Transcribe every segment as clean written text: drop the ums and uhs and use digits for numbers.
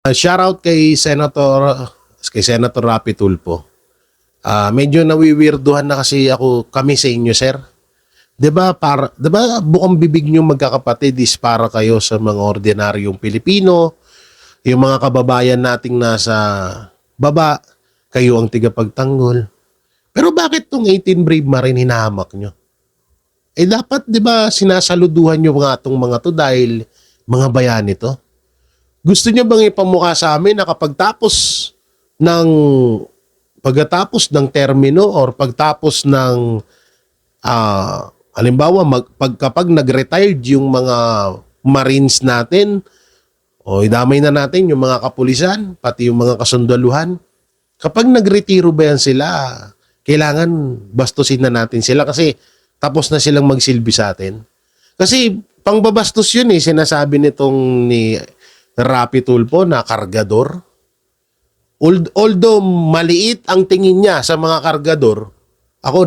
Shoutout kay Senator Rapi Tulfo. Medyo nawiwirduhan na kasi kami sa inyo, sir. 'Di ba bukang bibig niyo magkakapatid is para kayo sa mga ordinaryong Pilipino, yung mga kababayan nating nasa baba, kayo ang tigapagtanggol. Pero bakit tong 18 Brave Marine hinahamak nyo? Dapat 'di ba sinasaluduhan nyo nga tong mga to dahil mga bayani to? Gusto niyo bang ipamukha sa amin na ng pagkatapos ng termino or pagtapos ng halimbawa kapag nag-retired yung mga Marines natin o idamay na natin yung mga kapulisan pati yung mga kasundaluhan, kapag nagretiro ba yan sila, kailangan bastusin na natin sila kasi tapos na silang magsilbi sa atin. Kasi pangbabastos yun sinasabi nitong ni Rapi Tulfo na kargador. Although maliit ang tingin niya sa mga kargador,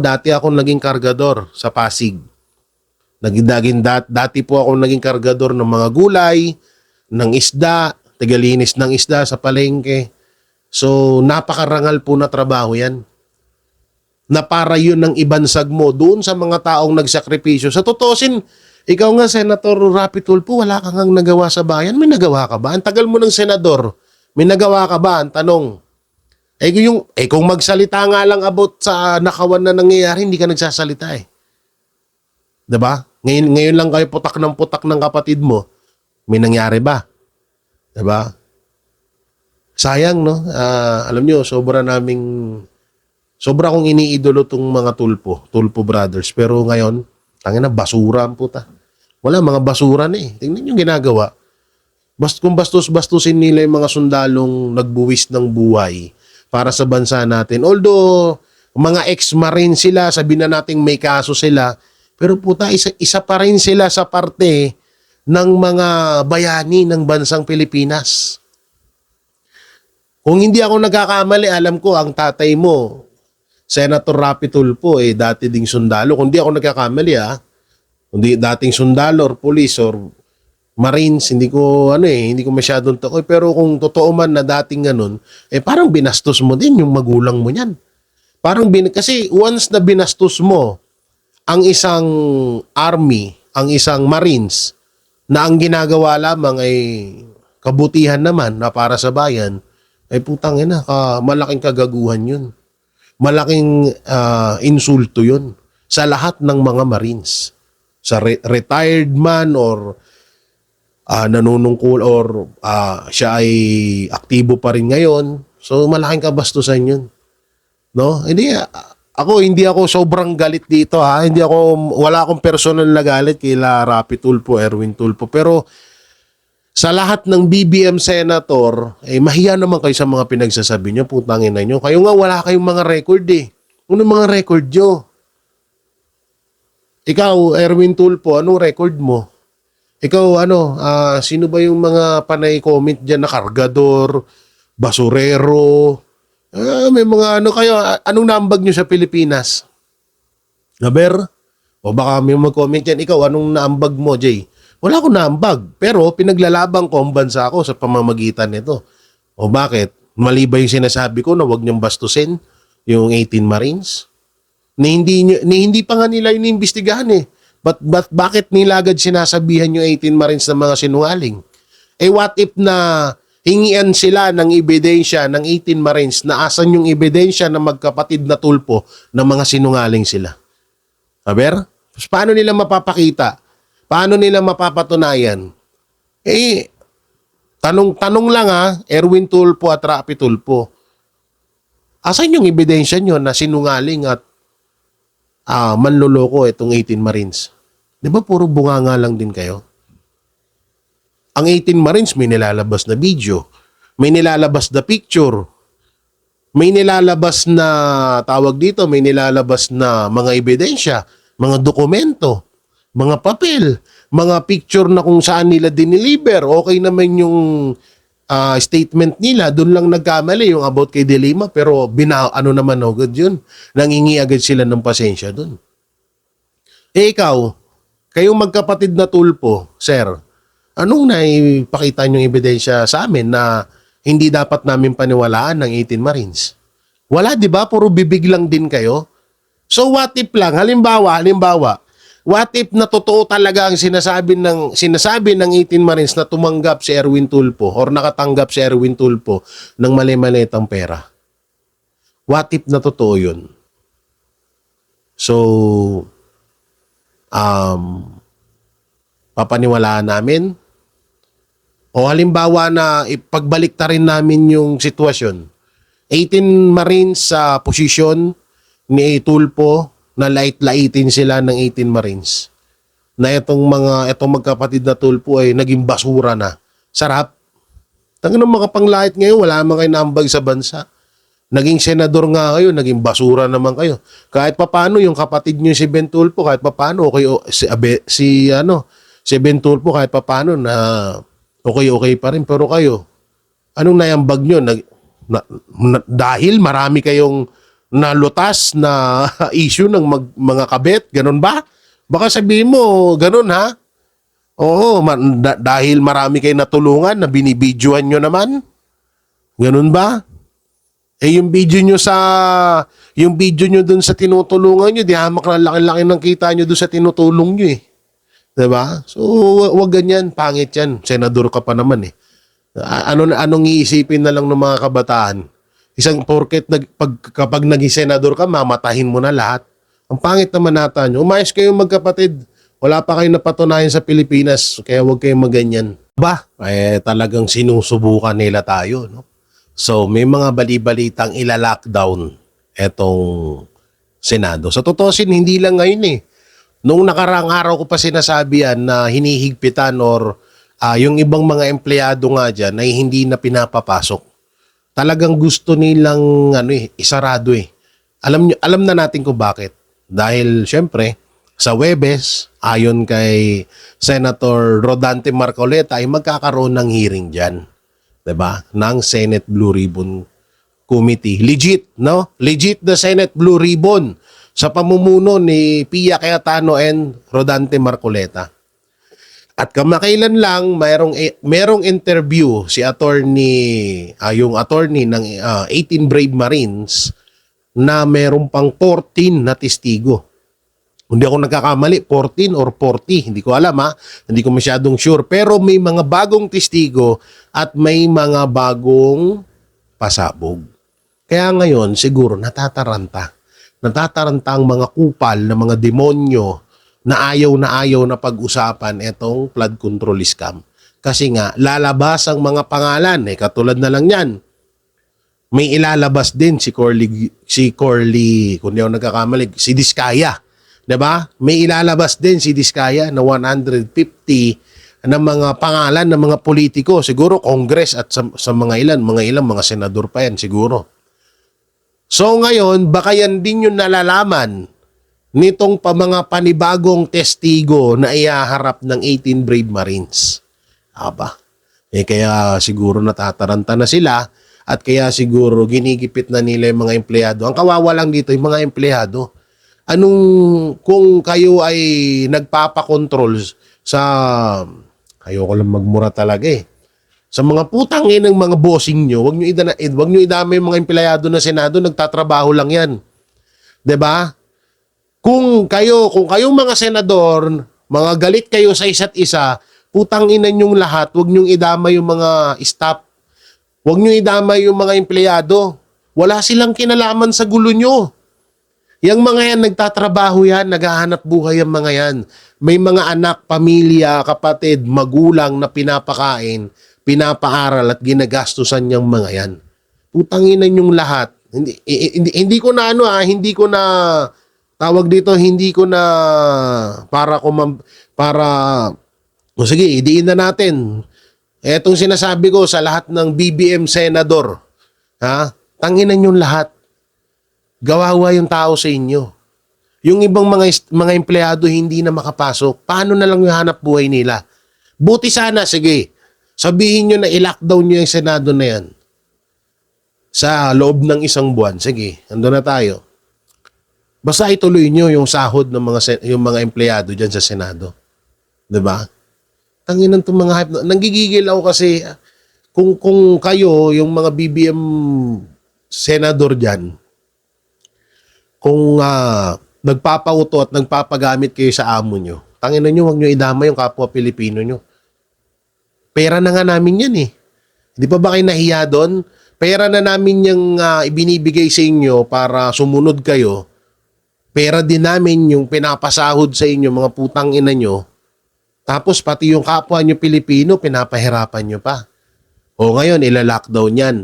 dati ako naging kargador sa Pasig. Dati po ako naging kargador ng mga gulay, ng isda, tagalinis ng isda sa palengke. So napakarangal po na trabaho yan. Na para yun ng ibansag mo doon sa mga taong nagsakripisyo. Sa tutusin, ikaw nga, Senator Rapi Tulfo, wala kang nagawa sa bayan. May nagawa ka ba? Ang tagal mo ng senador. May nagawa ka ba? Ang tanong. Kung magsalita nga lang about sa nakawan na nangyayari, hindi ka nagsasalita . Diba? Ngayon lang kayo putak ng kapatid mo. May nangyari ba? Diba? Sayang, no? Alam nyo, sobra kong iniidolo tong mga Tulfo brothers. Pero ngayon, tangina, basura ang puta. Wala, mga basura na . Tingnan yung ginagawa. Kung bastos-bastusin nila yung mga sundalong nagbuwis ng buhay para sa bansa natin. Although, mga ex-marine sila, sabihin na natin may kaso sila, pero puta, isa pa rin sila sa parte ng mga bayani ng bansang Pilipinas. Kung hindi ako nagkakamali, alam ko, ang tatay mo, Senator Rapi Tulfo, dati ding sundalo. Kung di ako nagkakamali, kundi dating sundalo or police or Marines, hindi ko masyadong pero kung totoo man na dating ganun, parang binastos mo din yung magulang mo niyan. Kasi once na binastos mo ang isang army, ang isang Marines, na ang ginagawa lamang ay kabutihan naman na para sa bayan, putang ina, malaking kagaguhan yun. Malaking insulto yun sa lahat ng mga Marines. Sa retired man or nanunungkul or siya ay aktibo pa rin ngayon. So malaking kabastusan yun. No? Hindi ako sobrang galit dito . Wala akong personal na galit kila Rapi Tulfo, Erwin Tulfo. Pero sa lahat ng BBM senator, mahiya naman kayo sa mga pinagsasabi nyo, putangin na nyo. Kayo nga wala kayong mga record . Anong mga record nyo? Ikaw, Erwin Tulfo, anong record mo? Ikaw, sino ba yung mga panay comment dyan na kargador, basurero? May mga kayo, anong naambag nyo sa Pilipinas? Naber? O baka may mag-comment yan, ikaw, anong naambag mo, Jay? Wala akong naambag, pero pinaglalabang ko ang bansa ko sa pamamagitan nito. O bakit? Mali ba yung sinasabi ko na wag niyong bastusin yung 18 Marines? Hindi pa nga nila iniimbestigahan . Bakit nila agad sinasabihan yung 18 Marines ng mga sinungaling? What if na hingian sila ng ebidensya ng 18 Marines na asan yung ebidensya na magkapatid na Tulfo ng mga sinungaling sila? Aber? Paano nila mapapakita? Paano nila mapapatunayan? Tanong lang Erwin Tulfo at Rapi Tulfo. Asan yung ebidensya nyo na sinungaling at manloloko itong 18 Marines? Di ba puro bunganga lang din kayo? Ang 18 Marines may nilalabas na video, may nilalabas na picture, may nilalabas na may nilalabas na mga ebidensya, mga dokumento, mga papel, mga picture na kung saan nila diniliver. Okay naman yung statement nila, doon lang nagkamali yung about kay De Lima, pero naman agad yun. Nangingi agad sila ng pasensya doon. Ikaw, kayong magkapatid na Tulfo, sir, anong naipakita niyong ebidensya sa amin na hindi dapat namin paniwalaan ng 18 Marines? Wala, di ba? Puro bibig lang din kayo. So what if lang, halimbawa, what if na totoo talaga ang sinasabi ng 18 Marines na tumanggap si Erwin Tulfo or nakatanggap si Erwin Tulfo ng mali-malitang pera? What if na totoo yun? So, papaniwalaan namin? O halimbawa na ipagbalik ta rin namin yung sitwasyon. 18 Marines sa posisyon ni Tulfo na lait-laitin sila ng 18 Marines. Na itong magkapatid na Tulfo ay naging basura na. Sarap. Tangan ng mga panglait ngayon, wala naman kayo naambag sa bansa. Naging senador nga kayo, naging basura naman kayo. Kahit papano yung kapatid niyo si Ben Tulfo, kahit papano okay si Ben Tulfo kahit papano na okay pa rin, pero kayo anong naiambag niyo? Dahil marami kayong nalutas na issue ng mga kabit, ganun ba? Baka sabihin mo, ganun ha? Oo, dahil marami kayong natulungan na binibidyohan nyo naman. Ganun ba? Yung video nyo dun sa tinutulungan nyo, di hamak na laki-laki ng kita nyo dun sa tinutulong nyo eh. Diba? So, wag ganyan, pangit yan. Senador ka pa naman eh. Anong iisipin na lang ng mga kabataan? Isang porket kapag naging senador ka, mamatahin mo na lahat. Ang pangit naman nata nyo. Umayos kayong magkapatid. Wala pa kayong napatunayan sa Pilipinas, kaya wag kayong maganyan. Talagang sinusubukan nila tayo, no? So, may mga bali-balitang ila-lockdown etong Senado. Sa totosin, hindi lang ngayon eh. Noong nakaraang araw ko pa sinasabi yan na hinihigpitan or yung ibang mga empleyado nga dyan ay hindi na pinapapasok. Talagang gusto nilang isarado eh. Alam na natin kung bakit. Dahil syempre, sa Huwebes, ayon kay Senator Rodante Marcoleta ay magkakaroon ng hearing dyan. 'Di ba? Ng Senate Blue Ribbon Committee. Legit, no? Legit the Senate Blue Ribbon sa pamumuno ni Pia Cayetano and Rodante Marcoleta. At kamakailan lang merong interview si yung attorney ng 18 Brave Marines na merong pang 14 na testigo. Hindi ako nagkakamali, 14 or 40, hindi ko alam ha. Hindi ko masyadong sure. Pero may mga bagong testigo at may mga bagong pasabog. Kaya ngayon, siguro natataranta ang mga kupal na mga demonyo na ayaw na pag-usapan itong flood control scam. Kasi nga, lalabas ang mga pangalan. Katulad na lang yan. May ilalabas din si Corley, kung di ako nagkakamali, si Diskaya. Diba? May ilalabas din si Diskaya na 150 na mga pangalan ng mga politiko. Siguro Congress at sa mga mga senador pa yan siguro. So ngayon, baka yan din yung nalalaman nitong mga panibagong testigo na ihaharap ng 18 Brave Marines. Kaya siguro natataranta na sila at kaya siguro ginigipit na nila yung mga empleyado. Ang kawawa lang dito yung mga empleyado. Kung kayo ay nagpapakontrol ayoko lang magmura talaga eh. Sa mga putangin ng mga bossing nyo, wag nyo idamay yung mga empleyado ng Senado, nagtatrabaho lang yan. 'Di ba? Kung kayong mga senador, mga galit kayo sa isa't isa, putanginan yung lahat, wag nyo idamay yung mga staff. Wag nyo idamay yung mga empleyado. Wala silang kinalaman sa gulo nyo. Yang mga yan, nagtatrabaho yan, naghahanap buhay ang mga yan. May mga anak, pamilya, kapatid, magulang na pinapakain, pinapaaral at ginagastusan niyang mga yan. Putanginan yung lahat. Hindi ko na tawag dito, hindi ko na sige, idiin na natin. Etong sinasabi ko sa lahat ng BBM senador, tanginan yung lahat. Gawawa yung tao sa inyo. Yung ibang mga empleyado hindi na makapasok, paano na lang yung hanap buhay nila? Buti sana, sige, sabihin nyo na i-lockdown nyo yung Senado na yan. Sa loob ng isang buwan, sige, ando na tayo. Basta ituloy nyo yung sahod ng yung mga empleyado dyan sa Senado. 'Di ba? Tanginan itong mga hype. Nanggigigil ako kasi kung kayo, yung mga BBM senador dyan, kung nagpapauto at nagpapagamit kayo sa amo nyo, tangina nyo, huwag nyo idama yung kapwa Pilipino nyo. Pera na nga namin yan eh. Di pa ba kayo nahiya doon? Pera na namin yung ibinibigay sa inyo para sumunod kayo. Pera din namin yung pinapasahod sa inyo, mga putang ina nyo. Tapos pati yung kapwa nyo Pilipino, pinapahirapan nyo pa. O ngayon, ila-lockdown yan.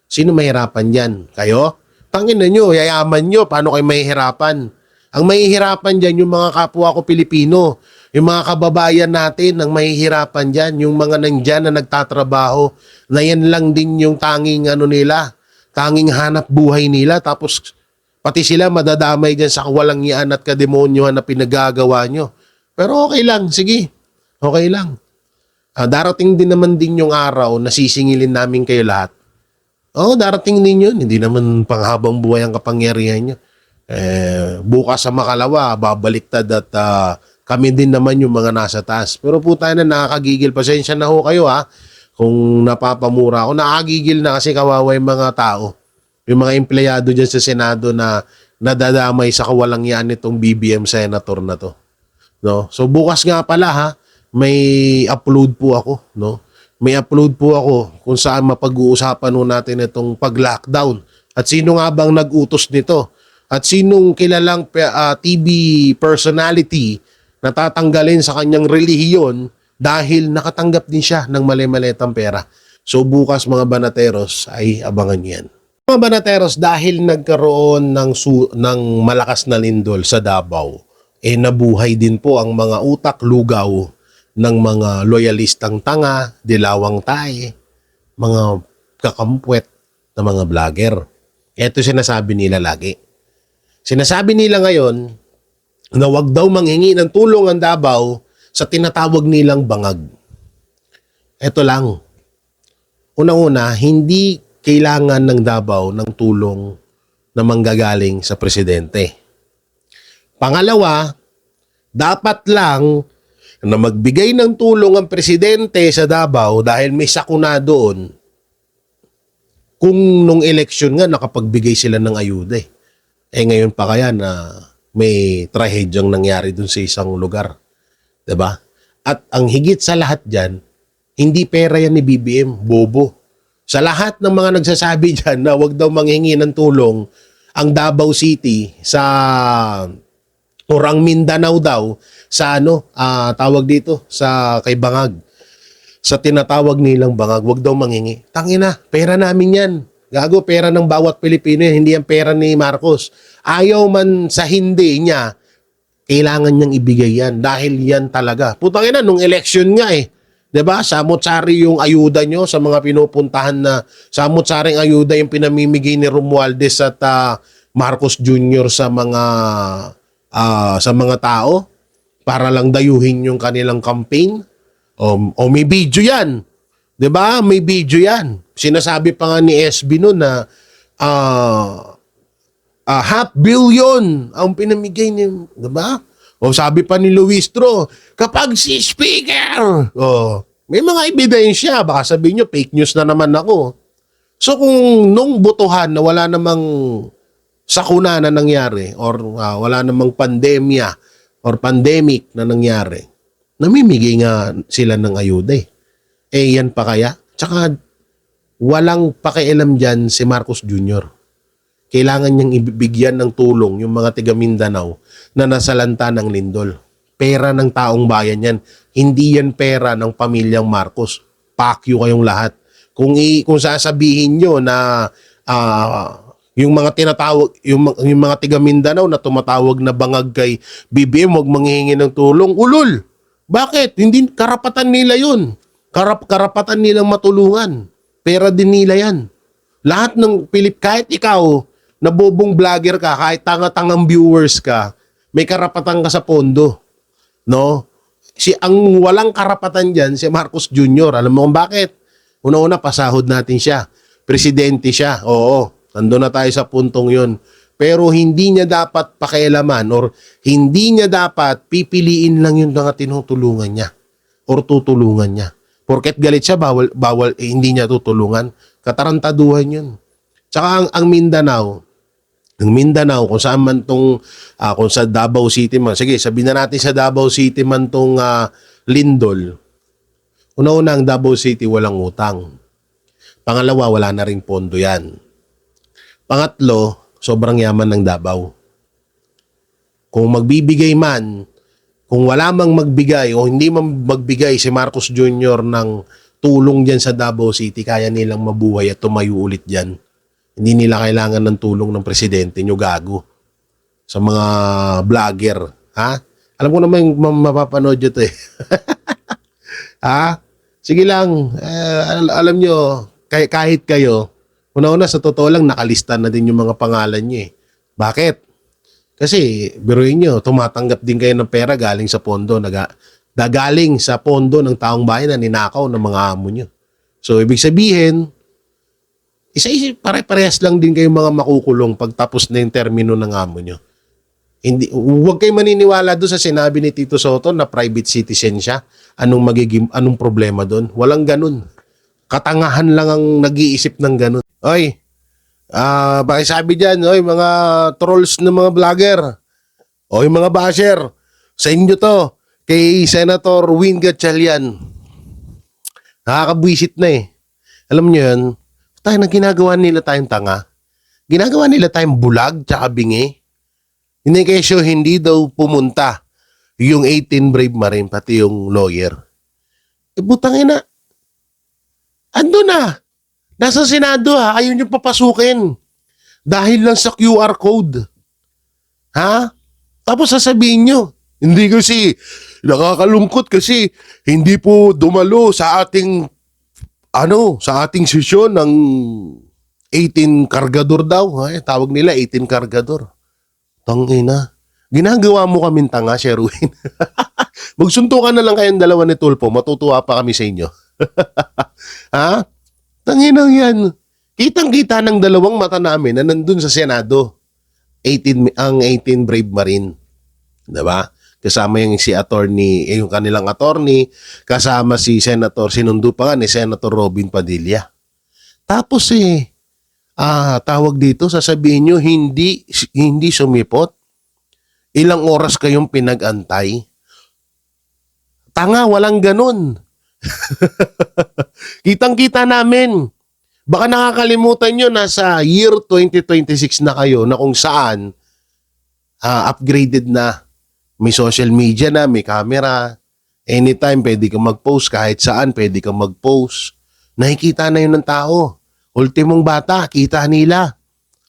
Sino mahirapan yan? Kayo? Tangin na nyo, yayaman nyo, paano kayo mahihirapan? Ang mahihirapan dyan, yung mga kapwa ko Pilipino, yung mga kababayan natin, ang mahihirapan dyan, yung mga nandyan na nagtatrabaho, na yan lang din yung tanging nila, tanging hanap buhay nila, tapos pati sila madadamay dyan sa kawalangian at kademonyohan na pinagagawa nyo. Pero okay lang, sige, okay lang. Darating din naman din yung araw na sisingilin namin kayo lahat. Darating din yun. Hindi naman panghabang buhay ang kapangyarihan nyo. Bukas sa makalawa, babaliktad at kami din naman yung mga nasa taas. Pero po tayo na nakakagigil. Pasensya na ho kayo kung napapamura ako. Nakakagigil na kasi kawawa yung mga tao. Yung mga empleyado dyan sa Senado na nadadamay sa kawalangyaan nitong BBM senator na to. No? So bukas nga pala may upload po ako. No? May upload po ako kung saan mapag-uusapan natin itong pag-lockdown. At sino nga bang nag-utos nito? At sinong kilalang TV personality na tatanggalin sa kanyang relihiyon dahil nakatanggap din siya ng mali-malitang pera. So bukas mga banateros ay abangan yan. Mga banateros, dahil nagkaroon ng malakas na lindol sa Davao, nabuhay din po ang mga utak lugaw ng mga loyalistang tanga, dilawang tae, mga kakampwet na mga vlogger. Ito sinasabi nila lagi. Sinasabi nila ngayon na wag daw manghingi ng tulong ang Davao sa tinatawag nilang bangag. Ito lang. Unang-una, hindi kailangan ng Davao ng tulong na manggagaling sa presidente. Pangalawa, dapat lang na magbigay ng tulong ang presidente sa Davao dahil may sakuna doon kung nung eleksyon nga nakapagbigay sila ng ayuda eh. Ngayon pa kaya na may trahedyang nangyari doon sa isang lugar. 'Di ba? At ang higit sa lahat dyan, hindi pera yan ni BBM, bobo. Sa lahat ng mga nagsasabi dyan na wag daw manghingi ng tulong ang Davao City sa Orang Mindanao daw sa tawag dito sa kay Bangag. Sa tinatawag nilang Bangag, wag daw manghingi. Tangina, pera namin 'yan. Gago, pera ng bawat Pilipino yan, hindi yan pera ni Marcos. Ayaw man sa hindi niya, kailangan niyang ibigay yan dahil yan talaga. Putang ina, nung election nga 'di ba? Samot-sari yung ayuda nyo sa mga pinupuntahan na samot-saring ayuda yung pinamimigay ni Romualdez at Marcos Jr. sa mga tao para lang dayuhin yung kanilang campaign. O may video yan. 'Di ba? May video yan. Sinasabi pa nga ni SB noon na $500 million ang pinamigay ni, 'di ba? O sabi pa ni Luistro, kapag si speaker, may mga ebidensya, baka sabihin nyo fake news na naman ako. So kung nung botohan na wala namang sakuna na nangyari or wala namang pandemya or pandemic na nangyari, namimigay nga sila ng ayuda yan pa kaya? Tsaka walang pakialam dyan si Marcos Jr. Kailangan niyang ibigyan ng tulong yung mga taga Mindanao na nasalanta ng lindol. Pera ng taong bayan yan. Hindi yan pera ng pamilyang Marcos. Pakyo kayong lahat. Kung sasabihin nyo na yung mga tinatawag, yung mga taga Mindanao na tumatawag na bangag kay BBM, wag manghihingi ng tulong, ulol. Bakit? Hindi karapatan nila yun. Karapatan nilang matulungan. Pera din nila yan. Lahat ng kahit ikaw, na bobong vlogger ka, kahit tanga-tangang viewers ka, may karapatan ka sa pondo. No? Ang walang karapatan dyan, si Marcos Jr. Alam mo kung bakit? Una-una, pasahod natin siya. Presidente siya. Oo, nandun na tayo sa puntong yun. Pero hindi niya dapat pakialaman or hindi niya dapat pipiliin lang yung mga tinutulungan niya or tutulungan niya. Porket galit siya, bawal, hindi niya tutulungan. Katarantaduhan yun. Tsaka ang Mindanao, kung saan man tong, kung sa Davao City man, sige, sabihin na natin sa Davao City man tong Lindol. Una-una, ang Davao City walang utang. Pangalawa, wala na ring pondo yan. Pangatlo, sobrang yaman ng Davao. Kung magbibigay man, kung wala mang magbigay o hindi man magbigay si Marcos Jr. ng tulong dyan sa Davao City, kaya nilang mabuhay at tumayo ulit dyan. Hindi nila kailangan ng tulong ng presidente nyo, gago. Sa mga vlogger. Ha? Alam ko naman mapapanood nyo to eh. Ha? Sige lang. Alam nyo, kahit kayo, una-una sa totoo lang, nakalista na din yung mga pangalan nyo eh. Bakit? Kasi, biruin nyo, tumatanggap din kayo ng pera galing sa pondo. Galing sa pondo ng taong bayan na ninakaw ng mga amo nyo. So, ibig sabihin, pare-parehas lang din kayong mga makukulong pagtapos na yung termino ng amo nyo. Huwag kayo maniniwala doon sa sinabi ni Tito Soto na private citizen siya. Anong problema doon? Walang ganun. Katangahan lang ang nag-iisip ng ganun. Oy, pakisabi dyan, oy, mga trolls ng mga vlogger, oy, mga basher, sa inyo to, kay Senator Win Gatchalian. Nakakabwisit na eh. Alam nyo yun, tayo na ginagawa nila tayong tanga. Ginagawa nila tayong bulag tsaka bingi. Hindi kesyo hindi daw pumunta yung 18 Brave Marine, pati yung lawyer. Butangin na. Ando na. Nasa Senado ha, ayaw nyo papasukin. Dahil lang sa QR code. Ha? Tapos sasabihin nyo, hindi kasi, nakakalungkot kasi hindi po dumalo sa ating sa ating sesyon ng 18 kargador daw. Ay, tawag nila 18 kargador. Tangina. Ginagawa mo kaming tanga, Sherwin. Magsuntukan na lang kayong dalawa ni Tulfo. Matutuwa pa kami sa inyo. Ha? Tangina yan. Kitang-kita ng dalawang mata namin na nandun sa Senado. Ang 18 Brave Marine. Diba? Kasama yung yung kanilang attorney, kasama si Senator, sinundo pa nga ni Senator Robin Padilla. Tapos tawag dito, sasabihin nyo, hindi sumipot. Ilang oras kayong pinag-antay? Tanga, walang ganun. Kitang-kita namin. Baka nakakalimutan nyo, nasa year 2026 na kayo na kung saan upgraded na. May social media na, may camera. Anytime pwede kang mag-post, kahit saan pwede kang mag-post. Nakikita na yun ng tao. Ultimong bata, kita nila.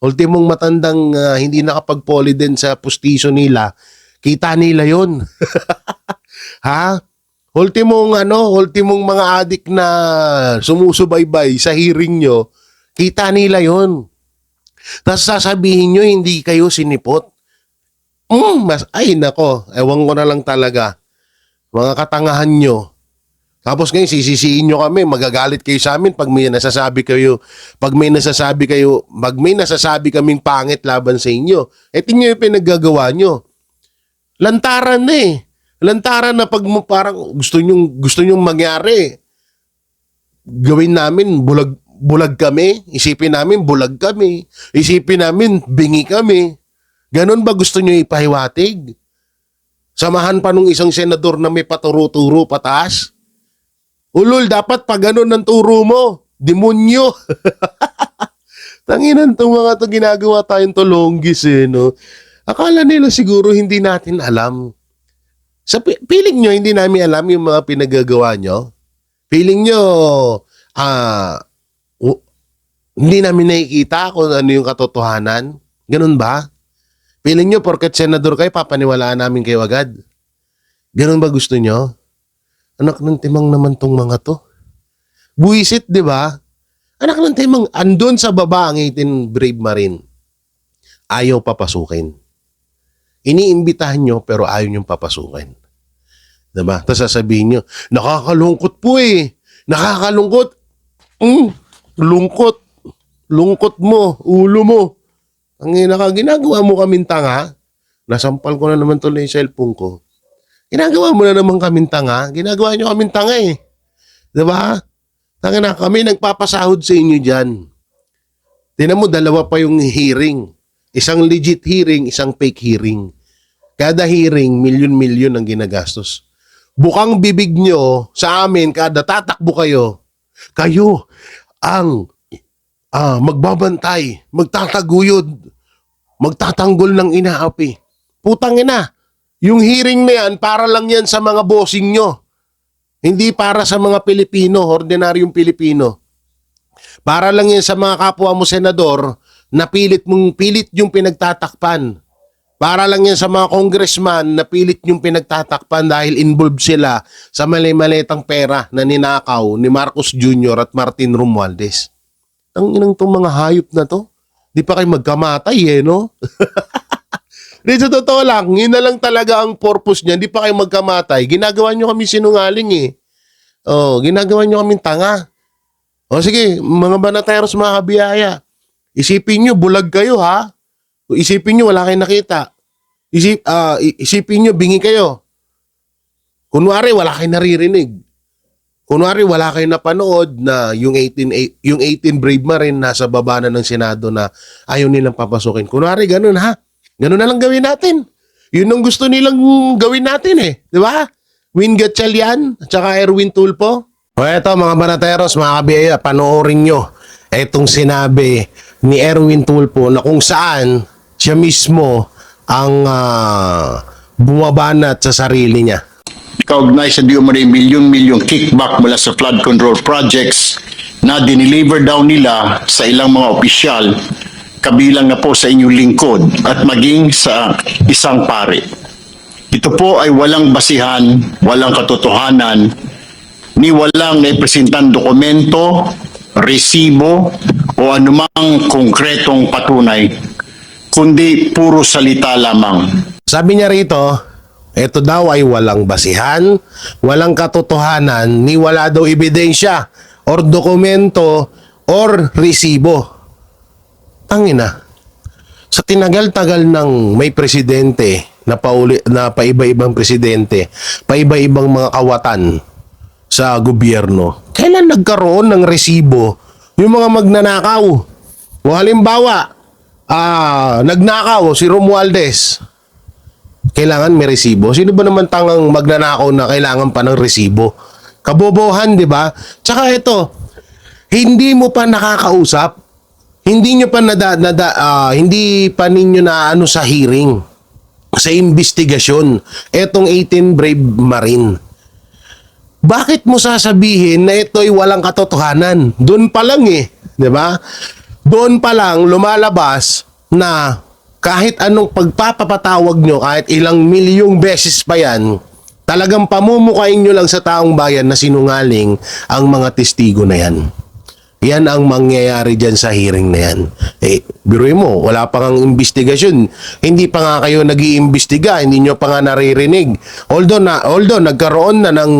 Ultimong matandang hindi nakapag-poly din sa pustiso nila, kita nila yun. Ha? Ultimong mga adik na sumusubaybay sa hearing nyo, kita nila yun. Tapos sasabihin nyo, hindi kayo sinipot. Nako, ewan ko na lang talaga. Mga katangahan nyo. Tapos ngayon, sisisiin nyo kami, magagalit kayo sa amin pag may nasasabi kaming pangit laban sa inyo. Tingnan yung pinaggagawa nyo. Lantaran na eh. Lantaran na pag parang gusto nyong mangyari. Gawin namin, bulag kami. Isipin namin, bulag kami. Isipin namin, bingi kami. Ganon ba gusto nyo ipahiwatig? Samahan pa nung isang senador na may paturo-turo pataas? Ulol, dapat pa ganon ng turo mo. Demonyo. Tanginan itong mga ito ginagawa tayong tolonggis eh, no? Akala nila siguro hindi natin alam. Sa feeling nyo, hindi namin alam yung mga pinagagawa nyo? Feeling nyo, hindi namin nakikita kung ano yung katotohanan? Ganun ba? Feeling nyo, porket senador kayo, papaniwalaan namin kayo agad? Ganun ba gusto nyo? Anak ng timang naman tong mga to. Buisit, di ba? Anak ng timang, andun sa baba ang 18 Brave Marine. Ayaw papasukin. Iniimbitahan nyo, pero ayaw nyo papasukin. Diba? Tapos sasabihin nyo, nakakalungkot po eh. Nakakalungkot. Lungkot. Lungkot mo. Ulo mo. Ang ginagawa mo kaming tanga. Nasampal ko na naman tuloy yung cellphone ko. Ginagawa mo na naman kaming tanga. Ginagawa nyo kaming tanga eh. Diba? Tanga na, kami nagpapasahod sa inyo dyan. Tingnan mo, dalawa pa yung hearing. Isang legit hearing, isang fake hearing. Kada hearing, milyon-milyon ang ginagastos. Bukang bibig nyo sa amin, kada tatakbo kayo ang magbabantay, magtataguyod, magtatanggol ng inaapi. Putang ina, yung hearing na yan, para lang yan sa mga bossing nyo. Hindi para sa mga Pilipino, ordinaryong Pilipino. Para lang yan sa mga kapwa mo senador na pilit yung pinagtatakpan. Para lang yan sa mga congressman na pilit yung pinagtatakpan dahil involved sila sa mali-malitang pera na ninakaw ni Marcos Jr. at Martin Romualdez. Ang inang tong mga hayop na to, di pa kayo magkamatay no? Di sa totoo lang, yun na lang talaga ang purpose niya, di pa kayo magkamatay. Ginagawa nyo kami sinungaling ginagawa nyo kami tanga. Sige, mga banateros, mga kabiyaya. Isipin nyo, bulag kayo ha. Isipin nyo, wala kayong nakita. Isipin nyo, bingi kayo. Kunwari, wala kayong naririnig. Kunwari, wala kayong napanood na yung 18 Brave Marine nasa baba na ng Senado na ayaw nilang papasukin. Kunwari, ganun ha. Ganun na lang gawin natin. Yun ang gusto nilang gawin natin Di ba? Win Gatchalian at saka Erwin Tulfo. O eto mga banateros, mga kabiyaya, panoorin nyo etong sinabi ni Erwin Tulfo na kung saan siya mismo ang bumabanat sa sarili niya. Kaugnay sa di umano'y milyon-milyong kickback mula sa flood control projects na dineliver daw nila sa ilang mga opisyal, kabilang na po sa inyong lingkod at maging sa isang pare. Ito po ay walang basihan, walang katotohanan, ni walang naipresentan dokumento, resibo o anumang konkretong patunay, kundi puro salita lamang. Sabi niya rito, ito daw ay walang basihan, walang katotohanan, ni wala daw ebidensya or dokumento or resibo. Tangina. Sa tinagal-tagal ng may presidente na paiba-ibang presidente, paiba-ibang mga kawatan sa gobyerno, kailan nagkaroon ng resibo yung mga magnanakaw? O halimbawa, nagnakaw si Romualdez, kailangan may resibo. Sino ba naman tangang magnanakaw na kailangan pa ng resibo? Kabobohan, di ba? Tsaka ito, hindi mo pa nakakausap, hindi nyo pa hindi pa ninyo na sa hearing, sa investigasyon, etong 18 Brave Marine. Bakit mo sasabihin na ito'y walang katotohanan? Doon pa lang di ba? Doon pa lang lumalabas na kahit anong pagpapapatawag nyo, kahit ilang milyong beses pa yan, talagang pamumukain nyo lang sa taong bayan na sinungaling ang mga testigo na yan. Yan ang mangyayari dyan sa hearing na yan. Biruin mo, wala pa nga investigasyon. Hindi pa nga kayo nag-iimbestiga, hindi nyo pa nga naririnig. Although nagkaroon na ng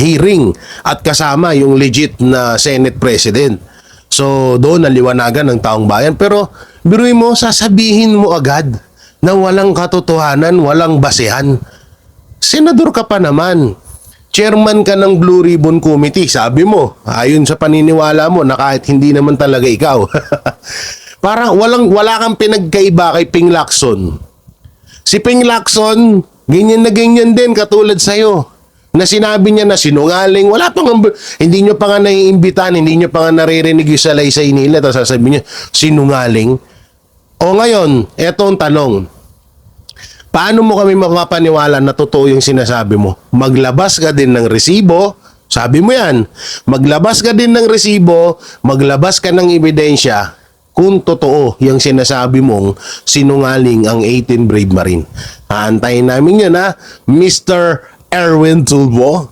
hearing at kasama yung legit na Senate President. So, doon naliwanagan ng taong bayan. Pero, biruin mo, sasabihin mo agad na walang katotohanan, walang basehan. Senador ka pa naman. Chairman ka ng Blue Ribbon Committee, sabi mo, ayon sa paniniwala mo na kahit hindi naman talaga ikaw. Parang wala kang pinagkaiba kay Ping Lacson. Si Ping Lacson, ganyan na ganyan din katulad sa'yo. Na sinabi niya na sinungaling, hindi nyo pa nga naiimbitan, hindi nyo pa nga naririnig yung salaysay nila, tapos sasabihin niya, sinungaling. O ngayon, eto ang tanong. Paano mo kami mapapaniwala na totoo yung sinasabi mo? Maglabas ka din ng resibo, sabi mo yan. Maglabas ka din ng resibo, maglabas ka ng ebidensya kung totoo yung sinasabi mong sinungaling ang 18 Brave Marine. Aantayin namin yun Mr. Erwin Tulfo.